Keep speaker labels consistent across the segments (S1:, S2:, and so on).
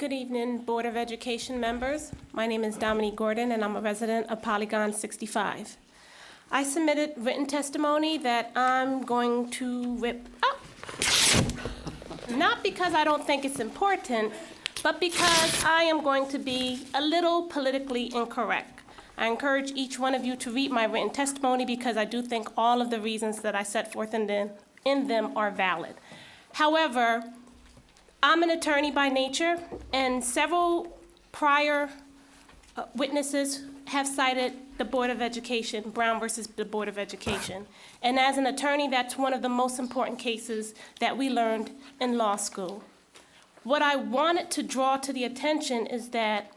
S1: Good evening, Board of Education members. My name is Dominique Gordon, and I'm a resident of Polygon 65. I submitted written testimony that I'm going to rip up. Not because I don't think it's important, but because I am going to be a little politically incorrect. I encourage each one of you to read my written testimony because I do think all of the reasons that I set forth in them are valid. However, I'm an attorney by nature, and several prior witnesses have cited the Board of Education, Brown versus the Board of Education. And as an attorney, that's one of the most important cases that we learned in law school. What I wanted to draw to the attention is that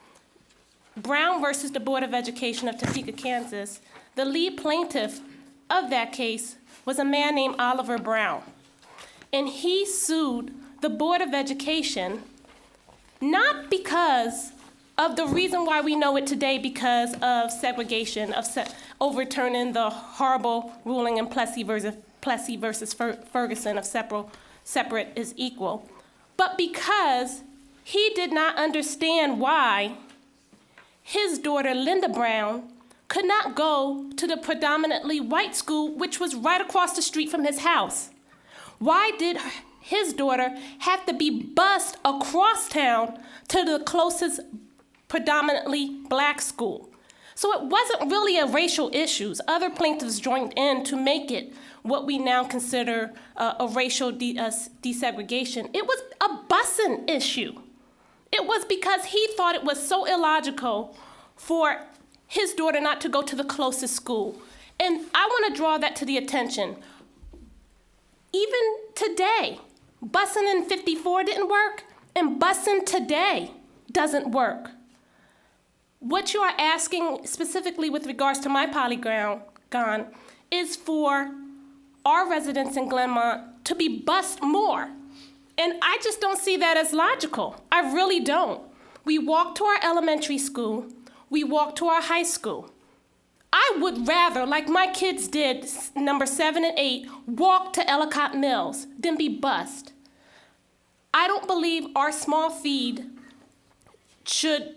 S1: Brown versus the Board of Education of Topeka, Kansas, the lead plaintiff of that case was a man named Oliver Brown. And he sued the Board of Education, not because of the reason why we know it today, because of segregation, of overturning the horrible ruling in Plessy versus Ferguson of separate is equal, but because he did not understand why his daughter, Linda Brown, could not go to the predominantly white school, which was right across the street from his house. Why did his daughter have to be bused across town to the closest predominantly black school? So it wasn't really a racial issue. Other plaintiffs joined in to make it what we now consider a racial desegregation. It was a busing issue. It was because he thought it was so illogical for his daughter not to go to the closest school. And I want to draw that to the attention. Even today, busing in 54 didn't work, and busing today doesn't work. What you are asking specifically with regards to my polygon is for our residents in Glenmont to be bused more. And I just don't see that as logical. I really don't. We walk to our elementary school, we walk to our high school. I would rather, like my kids did, number 7 and 8, walk to Ellicott Mills than be bused. I don't believe our small feed should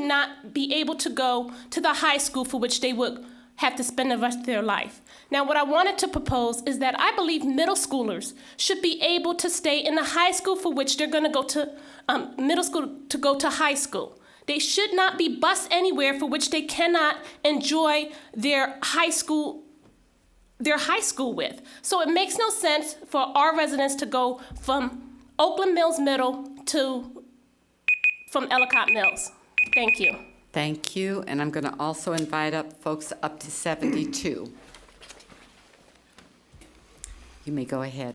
S1: not be able to go to the high school for which they would have to spend the rest of their life. Now, what I wanted to propose is that I believe middle schoolers should be able to stay in the high school for which they're going to go to middle school to go to high school. They should not be bused anywhere for which they cannot enjoy their high school with. So it makes no sense for our residents to go from Oakland Mills Middle from Ellicott Mills. Thank you.
S2: Thank you, and I'm going to also invite up folks up to 72. You may go ahead.